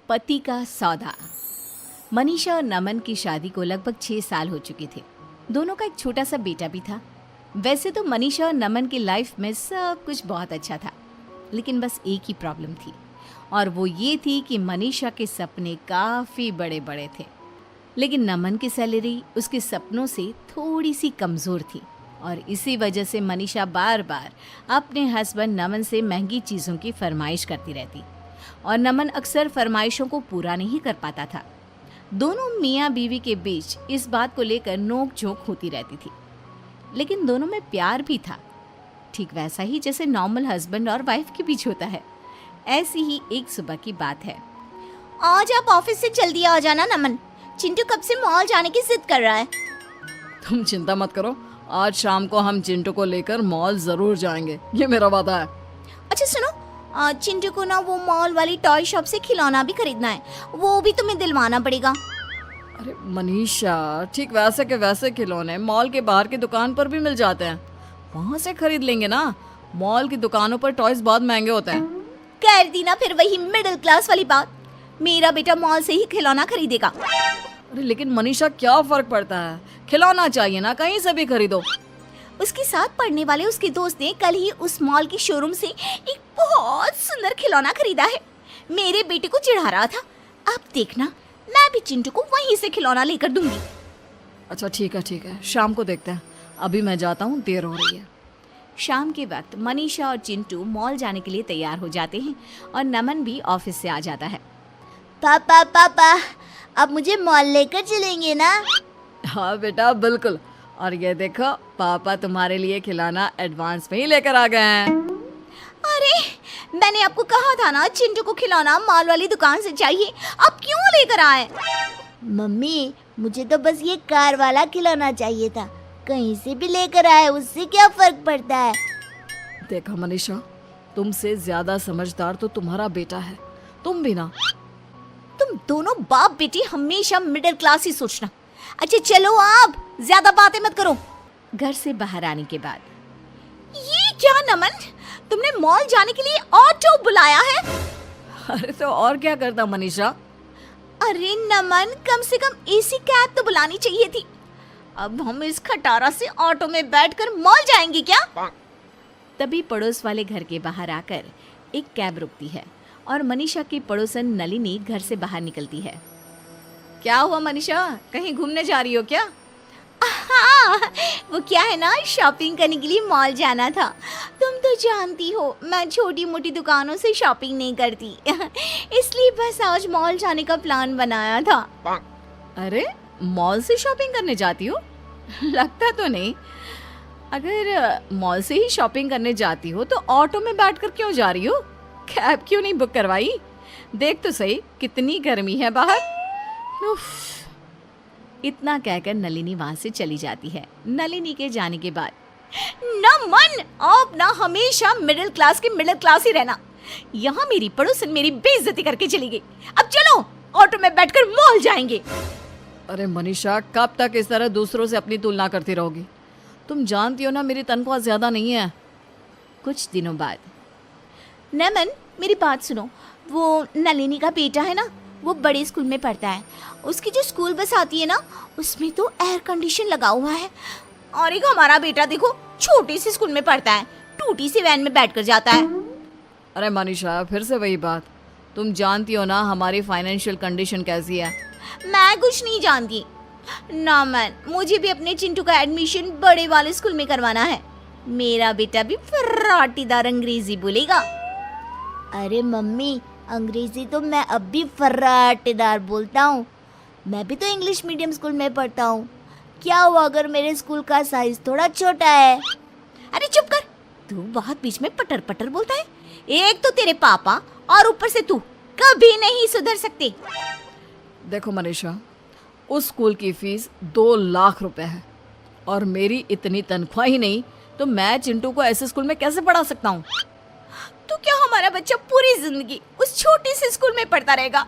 पति का सौदा। मनीषा और नमन की शादी को लगभग 6 साल हो चुके थे। दोनों का एक छोटा सा बेटा भी था। वैसे तो मनीषा और नमन की लाइफ में सब कुछ बहुत अच्छा था, लेकिन बस एक ही प्रॉब्लम थी, और वो ये थी कि मनीषा के सपने काफ़ी बड़े बड़े थे, लेकिन नमन की सैलरी उसके सपनों से थोड़ी सी कमज़ोर थी। और इसी वजह से मनीषा बार बार अपने हस्बैंड नमन से महंगी चीज़ों की फरमाइश करती रहती, और नमन अक्सर फरमाइशों को पूरा नहीं कर पाता था। दोनों मियाँ बीवी के बीच इस बात को लेकर नोक झोंक होती रहती थी, लेकिन दोनों में प्यार भी था, ठीक वैसा ही जैसे नॉर्मल हस्बैंड और वाइफ के बीच होता है। ऐसी ही एक सुबह की बात है। आज आप ऑफिस से जल्दी आ जाना नमन, चिंटू कब से मॉल जाने की जिद कर रहा है। तुम चिंता मत करो, आज शाम को हम चिंटू को लेकर मॉल जरूर जाएंगे, ये मेरा वादा है। अच्छा सुनो, चिंटू को ना वो मॉल वाली टॉय शॉप से खिलौना भी खरीदना है, वो भी तुम्हें दिलवाना पड़ेगा। अरे मनीषा, ठीक वैसे के वैसे खिलौने मॉल के बाहर की दुकान पर भी मिल जाते हैं, वहाँ से खरीद लेंगे ना। मॉल की दुकानों पर टॉयज बहुत महंगे होते हैं। कर दी ना फिर वही मिडिल क्लास वाली बात, मेरा बेटा मॉल से ही खिलौना खरीदेगा। अरे लेकिन मनीषा, क्या फर्क पड़ता है, खिलौना चाहिए ना, कहीं से भी खरीदो। उसके साथ पढ़ने वाले उसके दोस्त ने कल ही उस मॉल की शोरूम से एक बहुत सुंदर खिलौना खरीदा है। मेरे बेटे को चिढ़ा रहा था, अब देखना मैं भी चिंटू को वहीं से खिलौना लेकर दूंगी। अच्छा ठीक है, शाम को देखते हैं, अभी मैं जाता हूँ, देर हो रही है। शाम के वक्त मनीषा और चिंटू मॉल जाने के लिए तैयार हो जाते हैं, और नमन भी ऑफिस से आ जाता है। पापा अब मुझे मॉल लेकर चलेंगे ना? हाँ बेटा, बिल्कुल। और ये देखो, पापा तुम्हारे लिए खिलौना एडवांस में ही लेकर आ गए हैं। अरे मैंने आपको कहा था ना चिंटू को खिलौना मॉल वाली दुकान से चाहिए, आप क्यों लेकर आए? मम्मी, मुझे तो बस ये कार वाला खिलौना चाहिए था, कहीं से भी लेकर आए उससे क्या फर्क पड़ता है। देखा मनीषा, तुमसे ज्यादा समझदार तो तुम्हारा बेटा है, तुम भी ना। तुम दोनों बाप बेटी हमेशा मिडिल क्लास ही सोचना। अच्छा चलो, आप ज्यादा बातें मत करो। घर से बाहर आने के बाद, ये क्या नमन, तुमने मॉल जाने के लिए ऑटो बुलाया है? अरे तो और क्या करता मनीषा। अरे नमन, कम से कम एसी कैब तो बुलानी चाहिए थी। अब हम इस खटारा से ऑटो में बैठकर मॉल जाएंगे क्या? तभी पड़ोस वाले घर के बाहर आकर एक कैब रुकती है, और मनीषा की पड़ोसन नलिनी घर से बाहर निकलती है। क्या हुआ मनीषा, कहीं घूमने जा रही हो क्या? हाँ, वो क्या है ना, शॉपिंग करने के लिए मॉल जाना था। तुम तो जानती हो मैं छोटी मोटी दुकानों से शॉपिंग नहीं करती इसलिए बस आज मॉल जाने का प्लान बनाया था। अरे मॉल से शॉपिंग करने जाती हो? लगता तो नहीं। अगर मॉल से ही शॉपिंग करने जाती हो तो ऑटो में बैठकर क्यों जा रही हो? कैब क्यों नहीं बुक करवाई? देख तो सही कितनी गर्मी है बाहर। उफ। इतना कहकर नलिनी वहां से चली जाती है। नलिनी के जाने के बाद, नमन, आप ना हमेशा मिडिल क्लास के मिडिल क्लास ही रहना। यहाँ मेरी पड़ोसन मेरी बेइज्जती करके चली गई। अब चलो ऑटो में बैठकर मॉल जाएंगे। अरे मनीषा, कब तक इस तरह दूसरों से अपनी तुलना करती रहोगी? तुम जानती हो ना मेरी तनख्वाह ज्यादा नहीं है। कुछ दिनों बाद, नमन मेरी बात सुनो, वो नलिनी का बेटा है ना, वो बड़े स्कूल में पढ़ता है। उसकी जो स्कूल बस आती है ना, उसमें तो एयर कंडीशन लगा हुआ है। और एक हमारा बेटा देखो, छोटे से स्कूल में पढ़ता है, टूटी सी वैन में बैठकर जाता है। अरे मनीषा, फिर से वही बात। तुम जानती हो ना हमारी फाइनेंशियल कंडीशन कैसी है। मैं कुछ नहीं जानती। नमन, मुझे भी अपने चिंटू का एडमिशन बड़े वाले स्कूल में करवाना है। मेरा बेटा भी फर्राटीदार अंग्रेजी बोलेगा। अरे मम्मी, अंग्रेजी तो मैं अब भी फर्राटेदार बोलता हूँ। मैं भी तो इंग्लिश मीडियम स्कूल में पढ़ता हूँ। क्या हुआ अगर मेरे स्कूल का साइज थोड़ा छोटा है? अरे चुप कर, तू बहुत बीच में पटर पटर बोलता है। एक तो तेरे पापा और ऊपर से तू कभी नहीं सुधर सकते। देखो मनीषा, उस स्कूल की फीस 2 लाख रुपए है, और मेरी इतनी तनख्वाह ही नहीं तो मैं चिंटू को ऐसे स्कूल में कैसे पढ़ा सकता हूँ? तो क्या हमारा बच्चा पूरी जिंदगी उस छोटे से स्कूल में पढ़ता रहेगा?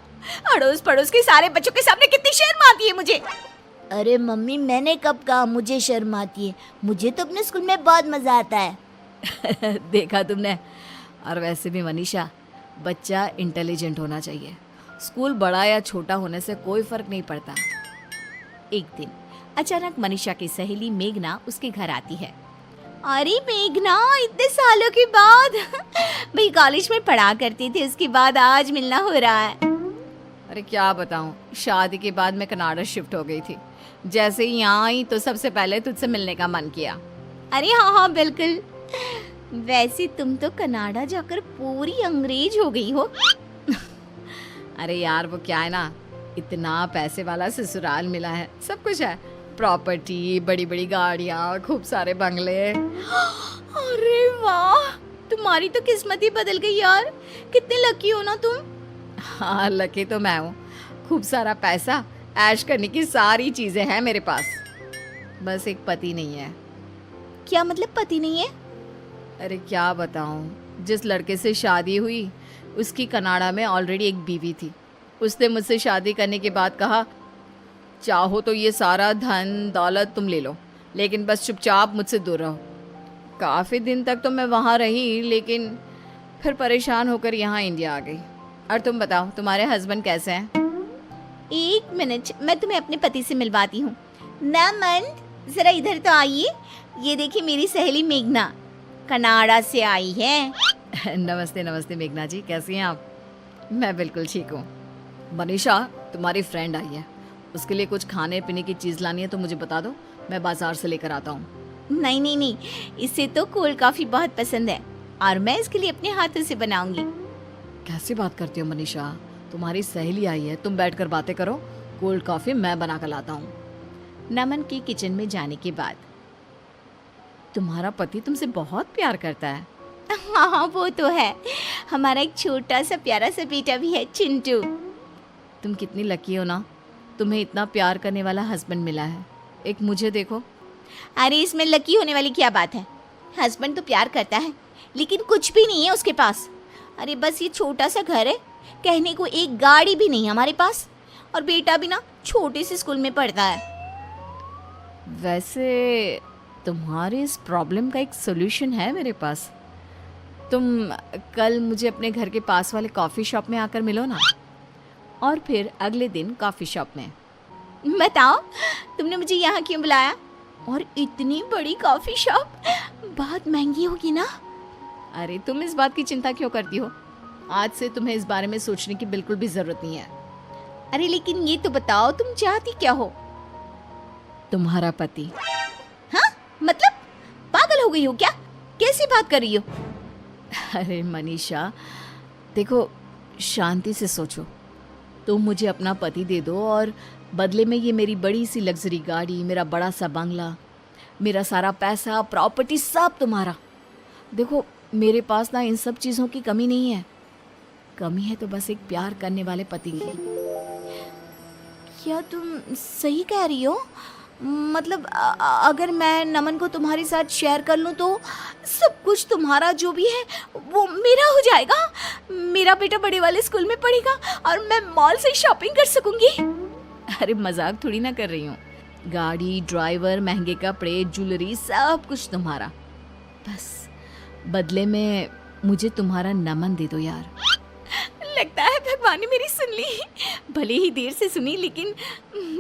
अड़ोस पड़ोस के सारे बच्चों के सामने कितनी शर्म आती है मुझे। अरे मम्मी, मैंने कब कहा मुझे शर्म आती है? मुझे तो अपने स्कूल में बहुत मजा आता है। देखा तुमने। और वैसे भी मनीषा, बच्चा इंटेलिजेंट होना चाहिए, स्कूल बड़ा या छोटा होने से कोई फर्क नहीं पड़ता। एक दिन अचानक मनीषा की सहेली मेघना उसके घर आती है। अरे मेघना, इतने सालों के बाद भाई कॉलेज में पढ़ा करते थे, उसके बाद आज मिलना हो रहा है। अरे क्या बताऊं, शादी के बाद मैं कनाडा शिफ्ट हो गई थी। जैसे ही यहाँ आई तो सबसे पहले तुझसे मिलने का मन किया। अरे हाँ हाँ बिल्कुल। वैसे तुम तो कनाडा जाकर पूरी अंग्रेज हो गई हो। अरे यार वो क्या है ना, इतना पैसे वाला ससुराल मिला है, सब कुछ है, प्रॉपर्टी, बड़ी बड़ी गाड़ियाँ, खूब सारे बंगले। अरे वाह, तुम्हारी तो किस्मत ही बदल गई यार। कितने लकी हो ना तुम। हाँ लकी तो मैं हूँ, खूब सारा पैसा, ऐश करने की सारी चीजें हैं मेरे पास, बस एक पति नहीं है। क्या मतलब पति नहीं है? अरे क्या बताऊँ, जिस लड़के से शादी हुई उसकी कनाडा में ऑलरेडी एक बीवी थी। उसने मुझसे शादी करने के बाद कहा, चाहो तो ये सारा धन दौलत तुम ले लो, लेकिन बस चुपचाप मुझसे दूर रहो। काफ़ी दिन तक तो मैं वहाँ रही, लेकिन फिर परेशान होकर यहाँ इंडिया आ गई। और तुम बताओ, तुम्हारे हस्बैंड कैसे हैं? एक मिनट, मैं तुम्हें अपने पति से मिलवाती हूँ। नमन, जरा इधर तो आइए। ये देखिए मेरी सहेली मेघना, कनाडा से आई है। नमस्ते नमस्ते मेघना जी, कैसी हैं आप? मैं बिल्कुल ठीक हूँ। मनीषा, तुम्हारी फ्रेंड आई है, उसके लिए कुछ खाने पीने की चीज़ लानी है तो मुझे बता दो, मैं बाजार से लेकर आता हूँ। नहीं नहीं नहीं, इसे तो कोल्ड कॉफी बहुत पसंद है और मैं इसके लिए अपने हाथों से बनाऊंगी। कैसी बात करती हो मनीषा, तुम्हारी सहेली आई है, तुम बैठकर बातें करो, कोल्ड कॉफी मैं बना कर लाता हूँ। नमन के किचन में जाने के बाद, तुम्हारा पति तुमसे बहुत प्यार करता है। हाँ हाँ वो तो है, हमारा एक छोटा सा प्यारा सा बेटा भी है, चिंटू। तुम कितनी लकी हो ना, तुम्हें इतना प्यार करने वाला हस्बैंड मिला है। एक मुझे देखो। अरे इसमें लकी होने वाली क्या बात है? हस्बैंड तो प्यार करता है, लेकिन कुछ भी नहीं है उसके पास। अरे बस ये छोटा सा घर है, कहने को एक गाड़ी भी नहीं हमारे पास, और बेटा भी ना छोटे से स्कूल में पढ़ता है। वैसे तुम्हारे इस प्रॉब्लम का एक सोल्यूशन है मेरे पास। तुम कल मुझे अपने घर के पास वाले कॉफ़ी शॉप में आकर मिलो ना। और फिर अगले दिन कॉफ़ी शॉप में। बताओ, तुमने मुझे यहाँ क्यों बुलाया? और इतनी बड़ी कॉफी शॉप, बहुत महंगी होगी ना? अरे तुम इस बात की चिंता क्यों करती हो? आज से तुम्हें इस बारे में सोचने की बिल्कुल भी ज़रूरत नहीं है। अरे लेकिन ये तो बताओ, तुम चाहती क्या हो? तुम्हारा पति। हाँ मतलब पागल हो गई हो क्या? कैसी बात कर रही हो? अरे मनीषा देखो, शांति से सोचो। तुम मुझे अपना पति दे दो और बदले में ये मेरी बड़ी सी लग्जरी गाड़ी, मेरा बड़ा सा बंगला, मेरा सारा पैसा, प्रॉपर्टी सब तुम्हारा। देखो मेरे पास ना इन सब चीज़ों की कमी नहीं है, कमी है तो बस एक प्यार करने वाले पति की। क्या तुम सही कह रही हो? मतलब अगर मैं नमन को तुम्हारे साथ शेयर कर लूँ तो सब कुछ तुम्हारा जो भी है वो मेरा हो जाएगा। मेरा बेटा बड़े वाले स्कूल में पढ़ेगा और मैं मॉल से शॉपिंग कर सकूंगी। अरे मजाक थोड़ी ना कर रही हूँ। गाड़ी, ड्राइवर, महंगे कपड़े, ज्वेलरी, सब कुछ तुम्हारा। बस बदले में मुझे तुम्हारा नमन दे दो यार। लगता है भगवान ने मेरी सुन ली, भले ही देर से सुनी लेकिन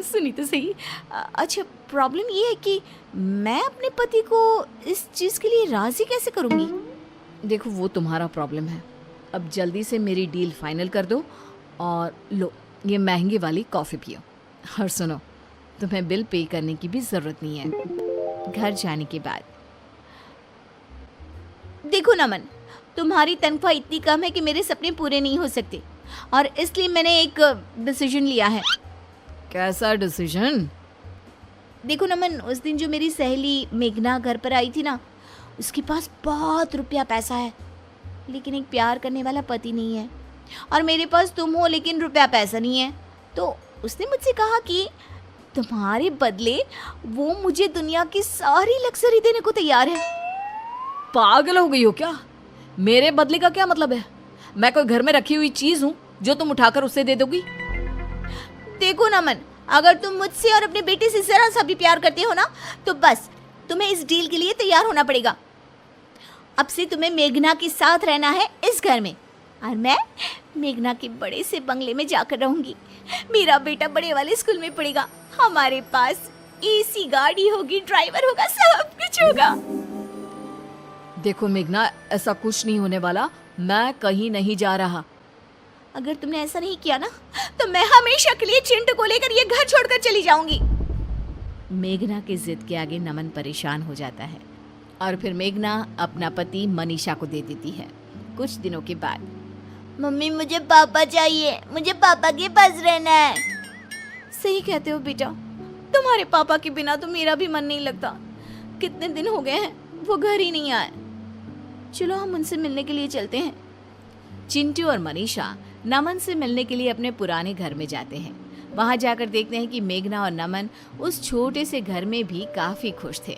सुनी तो सही। अच्छा प्रॉब्लम ये है कि मैं अपने पति को इस चीज़ के लिए राज़ी कैसे करूँगी? देखो वो तुम्हारा प्रॉब्लम है। अब जल्दी से मेरी डील फाइनल कर दो और लो ये महंगी वाली कॉफ़ी पियो। और सुनो, तुम्हें बिल पे करने की भी ज़रूरत नहीं है। घर जाने के बाद, देखो नमन, तुम्हारी तनख्वाह इतनी कम है कि मेरे सपने पूरे नहीं हो सकते, और इसलिए मैंने एक डिसीजन लिया है। कैसा डिसीजन? देखो नमन, उस दिन जो मेरी सहेली मेघना घर पर आई थी ना, उसके पास बहुत रुपया पैसा है, लेकिन एक प्यार करने वाला पति नहीं है। और मेरे पास तुम हो लेकिन रुपया पैसा नहीं है। तो उसने मुझसे कहा कि तुम्हारे बदले वो मुझे दुनिया की सारी लग्जरी देने को तैयार है। पागल हो गई हो क्या? मेरे बदले का क्या मतलब है? मैं कोई घर में रखी हुई चीज हूँ जो तुम उठाकर उससे दे दोगी? देखो नमन, अगर तुम मुझसे और अपने बेटे से जरा सा भी प्यार करते हो ना, तो बस तुम्हें इस डील के लिए तैयार होना पड़ेगा। अब से तुम्हें मेघना के साथ रहना है इस घर में, और मैं मेघना के बड़े से बंगले में जाकर रहूंगी। मेरा बेटा बड़े वाले स्कूल में पढ़ेगा, हमारे पास एसी गाड़ी होगी, ड्राइवर होगा, सब कुछ होगा। देखो मेघना, ऐसा कुछ नहीं होने वाला, मैं कहीं नहीं जा रहा। अगर तुमने ऐसा नहीं किया ना तो मैं हमेशा के लिए चिंटू को लेकर ये घर छोड़कर चली जाऊंगी। मेघना की जिद के आगे नमन परेशान हो जाता है और फिर मेघना अपना पति मनीषा को दे देती है। कुछ दिनों के बाद मम्मी मुझे पापा चाहिए, मुझे पापा के पास रहना है। सही कहते हो बेटा, तुम्हारे पापा के बिना तो मेरा भी मन नहीं लगता। कितने दिन हो गए हैं वो घर ही नहीं आए। चलो हम उनसे मिलने के लिए चलते हैं। चिंटू और मनीषा नमन से मिलने के लिए अपने पुराने घर में जाते हैं। वहां जाकर देखते हैं कि मेघना और नमन उस छोटे से घर में भी काफी खुश थे।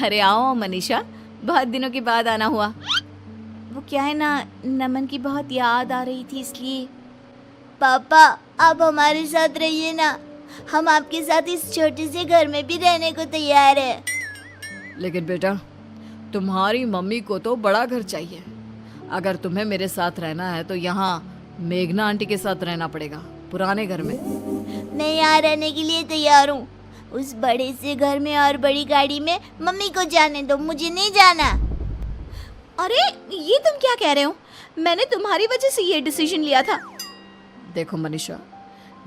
अरे आओ मनीषा, बहुत दिनों के बाद आना हुआ। वो क्या है ना, नमन की बहुत याद आ रही थी इसलिए। पापा आप हमारे साथ रहिए ना, हम आपके साथ इस छोटे से घर में भी रहने को तैयार है। लेकिन बेटा, तुम्हारी मम्मी को तो बड़ा घर चाहिए। अगर तुम्हें मेरे साथ रहना है तो यहाँ मेघना आंटी के साथ रहना पड़ेगा, पुराने घर में। मैं यहाँ रहने के लिए तैयार हूँ। उस बड़े से घर में और बड़ी गाड़ी में मम्मी को जाने दो, मुझे नहीं जाना। अरे ये तुम क्या कह रहे हो? मैंने तुम्हारी वजह से ये डिसीजन लिया था। देखो मनीषा,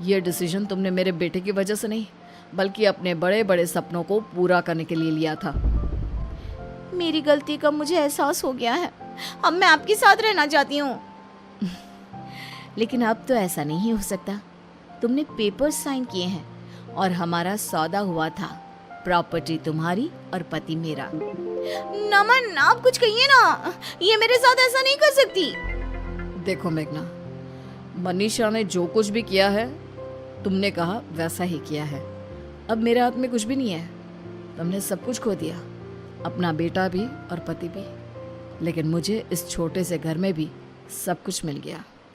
ये डिसीजन तुमने मेरे बेटे की वजह से नहीं बल्कि अपने बड़े बड़े सपनों को पूरा करने के लिए लिया था। मेरी गलती का मुझे एहसास हो गया है। अब मैं आपके साथ रहना चाहती हूँ। लेकिन अब तो ऐसा नहीं हो सकता। तुमने पेपर साइन किए हैं और हमारा सौदा हुआ था। प्रॉपर्टी तुम्हारी और पति मेरा। नमन आप कुछ कहिए ना, ये मेरे साथ ऐसा नहीं कर सकती। देखो मेघना, मनीषा ने जो कुछ भी किया है तुमने कहा वैसा ही किया है। अब मेरे हाथ में कुछ भी नहीं है। तुमने सब कुछ खो दिया, अपना बेटा भी और पति भी, लेकिन मुझे इस छोटे से घर में भी सब कुछ मिल गया।